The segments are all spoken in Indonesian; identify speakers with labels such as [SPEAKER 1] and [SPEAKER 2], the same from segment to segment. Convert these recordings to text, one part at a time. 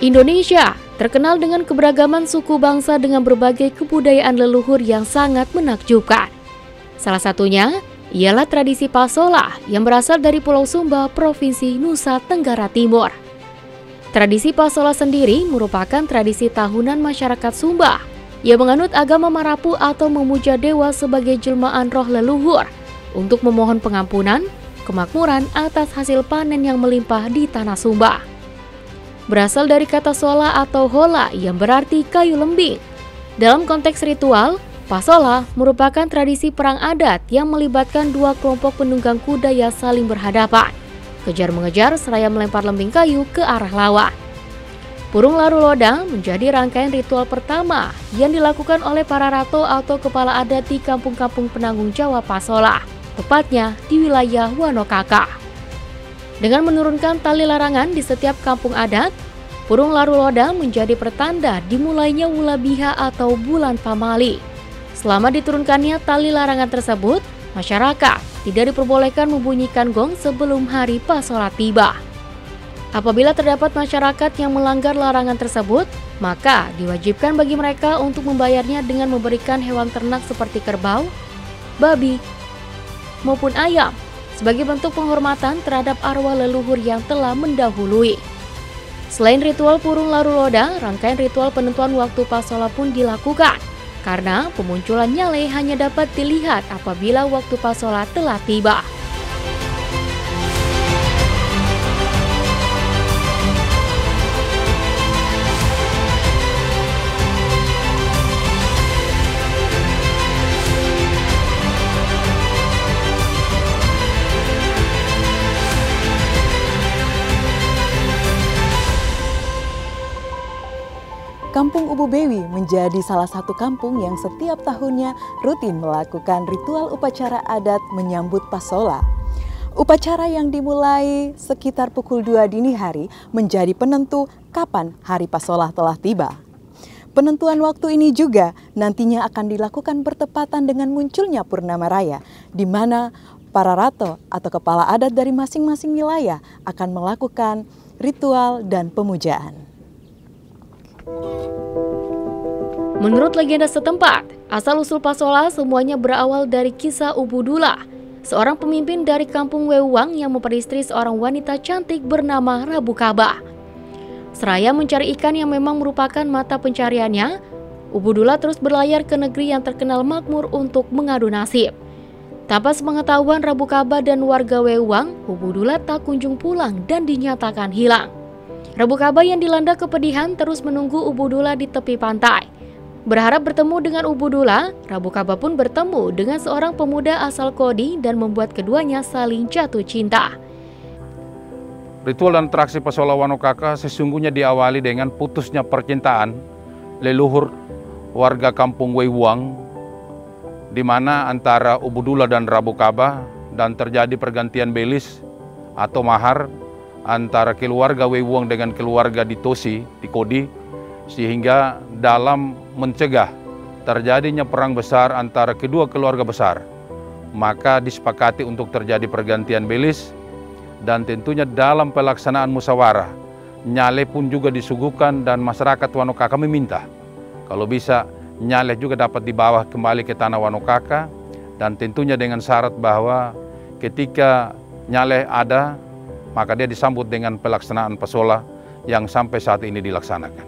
[SPEAKER 1] Indonesia terkenal dengan keberagaman suku bangsa dengan berbagai kebudayaan leluhur yang sangat menakjubkan. Salah satunya ialah tradisi Pasola yang berasal dari Pulau Sumba, Provinsi Nusa Tenggara Timur. Tradisi Pasola sendiri merupakan tradisi tahunan masyarakat Sumba yang menganut agama Marapu atau memuja dewa sebagai jelmaan roh leluhur untuk memohon pengampunan, kemakmuran atas hasil panen yang melimpah di tanah Sumba. Berasal dari kata sola atau hola yang berarti kayu lembing. Dalam konteks ritual, Pasola merupakan tradisi perang adat yang melibatkan dua kelompok penunggang kuda yang saling berhadapan, kejar-mengejar seraya melempar lembing kayu ke arah lawan. Purung Laru Loda menjadi rangkaian ritual pertama yang dilakukan oleh para rato atau kepala adat di kampung-kampung penanggung jawab Pasola, tepatnya di wilayah Wanokaka. Dengan menurunkan tali larangan di setiap kampung adat, Purung Laru Loda menjadi pertanda dimulainya Wulabiha atau bulan pamali. Selama diturunkannya tali larangan tersebut, masyarakat tidak diperbolehkan membunyikan gong sebelum hari Pasola tiba. Apabila terdapat masyarakat yang melanggar larangan tersebut, maka diwajibkan bagi mereka untuk membayarnya dengan memberikan hewan ternak seperti kerbau, babi, maupun ayam sebagai bentuk penghormatan terhadap arwah leluhur yang telah mendahului. Selain ritual Purung Laru Loda, rangkaian ritual penentuan waktu Pasola pun dilakukan, karena pemunculan nyale hanya dapat dilihat apabila waktu Pasola telah tiba.
[SPEAKER 2] Kampung Ubu Bewi menjadi salah satu kampung yang setiap tahunnya rutin melakukan ritual upacara adat menyambut Pasola. Upacara yang dimulai sekitar pukul 2 dini hari menjadi penentu kapan hari Pasola telah tiba. Penentuan waktu ini juga nantinya akan dilakukan bertepatan dengan munculnya Purnama Raya, di mana para rato atau kepala adat dari masing-masing wilayah akan melakukan ritual dan pemujaan.
[SPEAKER 1] Menurut legenda setempat, asal-usul Pasola semuanya berawal dari kisah Ubu Dula, seorang pemimpin dari kampung Wewang yang memperistri seorang wanita cantik bernama Rabu Kaba. Seraya mencari ikan yang memang merupakan mata pencariannya, Ubu Dula terus berlayar ke negeri yang terkenal makmur untuk mengadu nasib. Tanpa sepengetahuan Rabu Kaba dan warga Wewang, Ubu Dula tak kunjung pulang dan dinyatakan hilang. Rabu Kaba yang dilanda kepedihan terus menunggu Ubu Dula di tepi pantai. Berharap bertemu dengan Ubu Dula, Rabu Kaba pun bertemu dengan seorang pemuda asal Kodi dan membuat keduanya saling jatuh cinta.
[SPEAKER 3] Ritual dan atraksi Pasola Wanokaka sesungguhnya diawali dengan putusnya percintaan leluhur warga kampung Wewang, di mana antara Ubu Dula dan Rabu Kaba, dan terjadi pergantian belis atau mahar antara keluarga Wewang dengan keluarga di Tosi, di Kodi, sehingga dalam mencegah terjadinya perang besar antara kedua keluarga besar, maka disepakati untuk terjadi pergantian belis, dan tentunya dalam pelaksanaan musyawarah, nyale pun juga disuguhkan dan masyarakat Wanokaka meminta, kalau bisa nyale juga dapat dibawa kembali ke tanah Wanokaka, dan tentunya dengan syarat bahwa ketika nyale ada, maka dia disambut dengan pelaksanaan Pasola yang sampai saat ini dilaksanakan.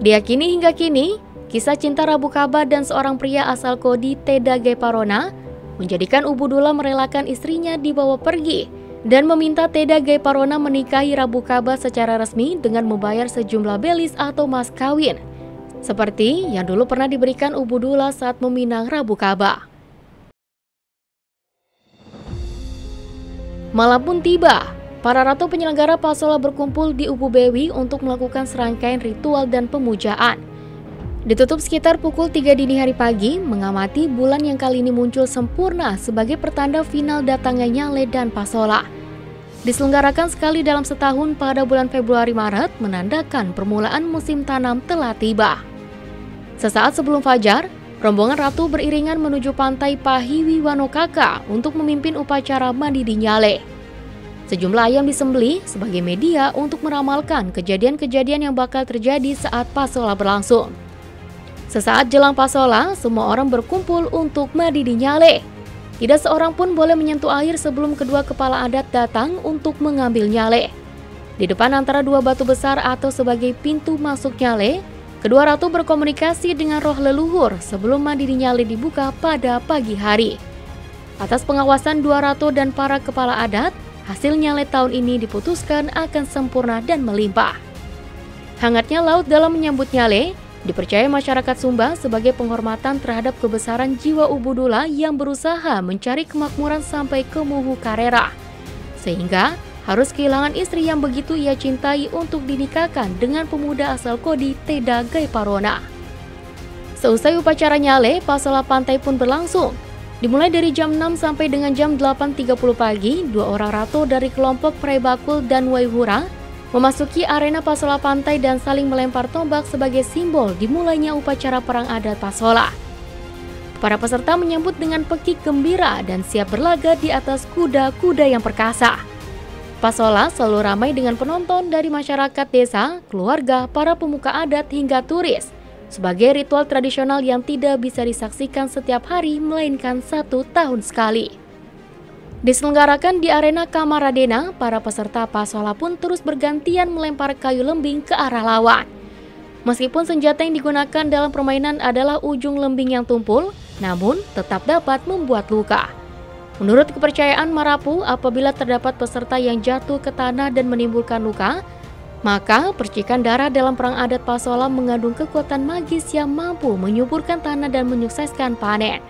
[SPEAKER 1] Diyakini hingga kini, kisah cinta Rabu Kaba dan seorang pria asal Kodi, Teda Geparona, menjadikan Ubu Dula merelakan istrinya dibawa pergi dan meminta Teda Geparona menikahi Rabu Kaba secara resmi dengan membayar sejumlah belis atau mas kawin, seperti yang dulu pernah diberikan Ubu Dula saat meminang Rabu Kaba. Malam pun tiba, para ratu penyelenggara Pasola berkumpul di Ubu Bewi untuk melakukan serangkaian ritual dan pemujaan. Ditutup sekitar pukul 3 dini hari pagi, mengamati bulan yang kali ini muncul sempurna sebagai pertanda final datangnya nyale dan Pasola. Diselenggarakan sekali dalam setahun pada bulan Februari-Maret, menandakan permulaan musim tanam telah tiba. Sesaat sebelum fajar, rombongan ratu beriringan menuju pantai Pahiwi Wanokaka untuk memimpin upacara mandi di nyale. Sejumlah ayam disembelih sebagai media untuk meramalkan kejadian-kejadian yang bakal terjadi saat pasola berlangsung. Sesaat jelang pasola, semua orang berkumpul untuk madidi nyale. Tidak seorang pun boleh menyentuh air sebelum kedua kepala adat datang untuk mengambil nyale. Di depan antara dua batu besar atau sebagai pintu masuk nyale, kedua ratu berkomunikasi dengan roh leluhur sebelum madidi nyale dibuka pada pagi hari. Atas pengawasan dua ratu dan para kepala adat, hasil nyale tahun ini diputuskan akan sempurna dan melimpah. Hangatnya laut dalam menyambut nyale dipercaya masyarakat Sumba sebagai penghormatan terhadap kebesaran jiwa Ubudula yang berusaha mencari kemakmuran sampai ke Muhu Karera. Sehingga harus kehilangan istri yang begitu ia cintai untuk dinikahkan dengan pemuda asal Kodi Teda Gaiparona. Seusai upacara nyale, pasola pantai pun berlangsung. Dimulai dari jam 6 sampai dengan jam 8.30 pagi, dua orang ratu dari kelompok Praibakul dan Waihura memasuki arena pasola pantai dan saling melempar tombak sebagai simbol dimulainya upacara perang adat pasola. Para peserta menyambut dengan pekik gembira dan siap berlaga di atas kuda-kuda yang perkasa. Pasola selalu ramai dengan penonton dari masyarakat desa, keluarga, para pemuka adat hingga turis, sebagai ritual tradisional yang tidak bisa disaksikan setiap hari melainkan 1 tahun sekali. Diselenggarakan di arena Kamaradena, para peserta pasola pun terus bergantian melempar kayu lembing ke arah lawan. Meskipun senjata yang digunakan dalam permainan adalah ujung lembing yang tumpul, namun tetap dapat membuat luka. Menurut kepercayaan Marapu, apabila terdapat peserta yang jatuh ke tanah dan menimbulkan luka, maka percikan darah dalam perang adat pasola mengandung kekuatan magis yang mampu menyuburkan tanah dan menyukseskan panen.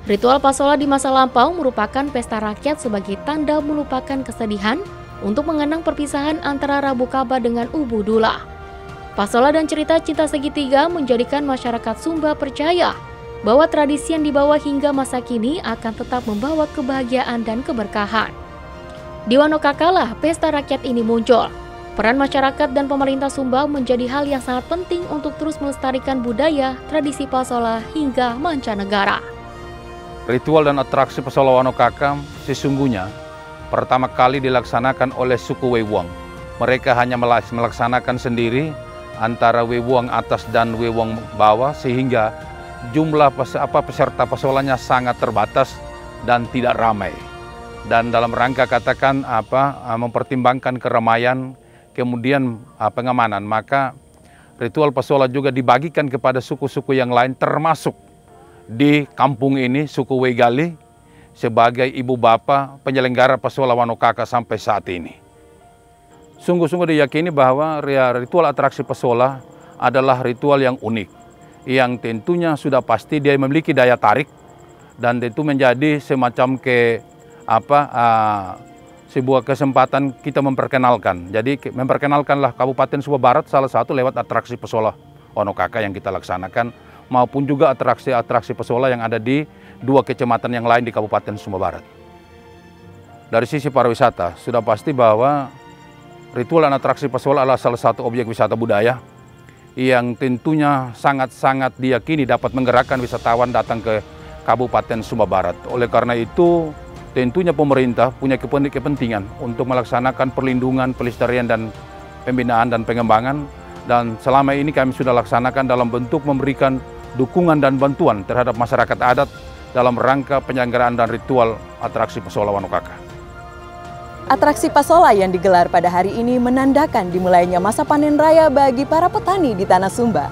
[SPEAKER 1] Ritual pasola di masa lampau merupakan pesta rakyat sebagai tanda melupakan kesedihan untuk mengenang perpisahan antara Rabu Kaba dengan Ubudula. Pasola dan cerita cinta segitiga menjadikan masyarakat Sumba percaya bahwa tradisi yang dibawa hingga masa kini akan tetap membawa kebahagiaan dan keberkahan. Di Wanokakalah pesta rakyat ini muncul. Peran masyarakat dan pemerintah Sumba menjadi hal yang sangat penting untuk terus melestarikan budaya, tradisi pasola hingga mancanegara.
[SPEAKER 3] Ritual dan atraksi pasola Wanokaka sesungguhnya pertama kali dilaksanakan oleh suku Wewuang. Mereka hanya melaksanakan sendiri antara Wewuang atas dan Wewuang bawah, sehingga jumlah peserta pasolanya sangat terbatas dan tidak ramai. Dan dalam rangka katakan mempertimbangkan keramaian, kemudian pengamanan, maka ritual pasola juga dibagikan kepada suku-suku yang lain, termasuk di kampung ini suku Wegali sebagai ibu bapa penyelenggara pasola Wanokaka sampai saat ini. Sungguh-sungguh diyakini bahwa ritual atraksi pasola adalah ritual yang unik, yang tentunya sudah pasti dia memiliki daya tarik dan tentu menjadi semacam sebuah kesempatan kita memperkenalkan. Jadi memperkenalkanlah Kabupaten Sumba Barat salah satu lewat atraksi pasola Wanokaka yang kita laksanakan, maupun juga atraksi-atraksi pasola yang ada di 2 kecamatan yang lain di Kabupaten Sumba Barat. Dari sisi pariwisata, sudah pasti bahwa ritual dan atraksi pasola adalah salah satu objek wisata budaya yang tentunya sangat-sangat diyakini dapat menggerakkan wisatawan datang ke Kabupaten Sumba Barat. Oleh karena itu, tentunya pemerintah punya kepentingan untuk melaksanakan perlindungan, pelestarian, dan pembinaan dan pengembangan. Dan selama ini kami sudah laksanakan dalam bentuk memberikan dukungan dan bantuan terhadap masyarakat adat dalam rangka penyelenggaraan dan ritual atraksi pasola Wanokaka.
[SPEAKER 2] Atraksi pasola yang digelar pada hari ini menandakan dimulainya masa panen raya bagi para petani di tanah Sumba.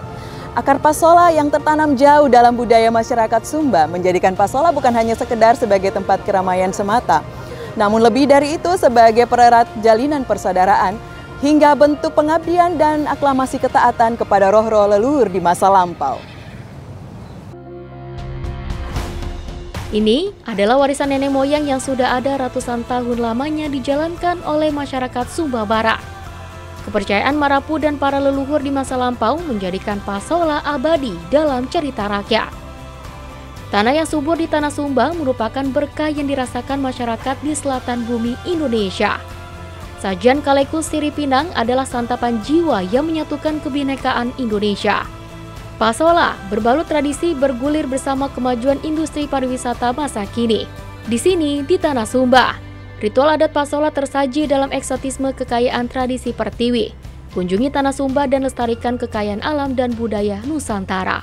[SPEAKER 2] Akar pasola yang tertanam jauh dalam budaya masyarakat Sumba menjadikan pasola bukan hanya sekedar sebagai tempat keramaian semata, namun lebih dari itu sebagai pererat jalinan persaudaraan hingga bentuk pengabdian dan aklamasi ketaatan kepada roh-roh leluhur di masa lampau.
[SPEAKER 1] Ini adalah warisan nenek moyang yang sudah ada ratusan tahun lamanya dijalankan oleh masyarakat Sumba Barat. Kepercayaan Marapu dan para leluhur di masa lampau menjadikan pasola abadi dalam cerita rakyat. Tanah yang subur di tanah Sumba merupakan berkah yang dirasakan masyarakat di selatan bumi Indonesia. Sajian Kalekus Siripinang adalah santapan jiwa yang menyatukan kebinekaan Indonesia. Pasola berbalut tradisi bergulir bersama kemajuan industri pariwisata masa kini. Di sini, di tanah Sumba, Ritual adat Pasola tersaji dalam eksotisme kekayaan tradisi Pertiwi. Kunjungi Tanah Sumba dan lestarikan kekayaan alam dan budaya Nusantara.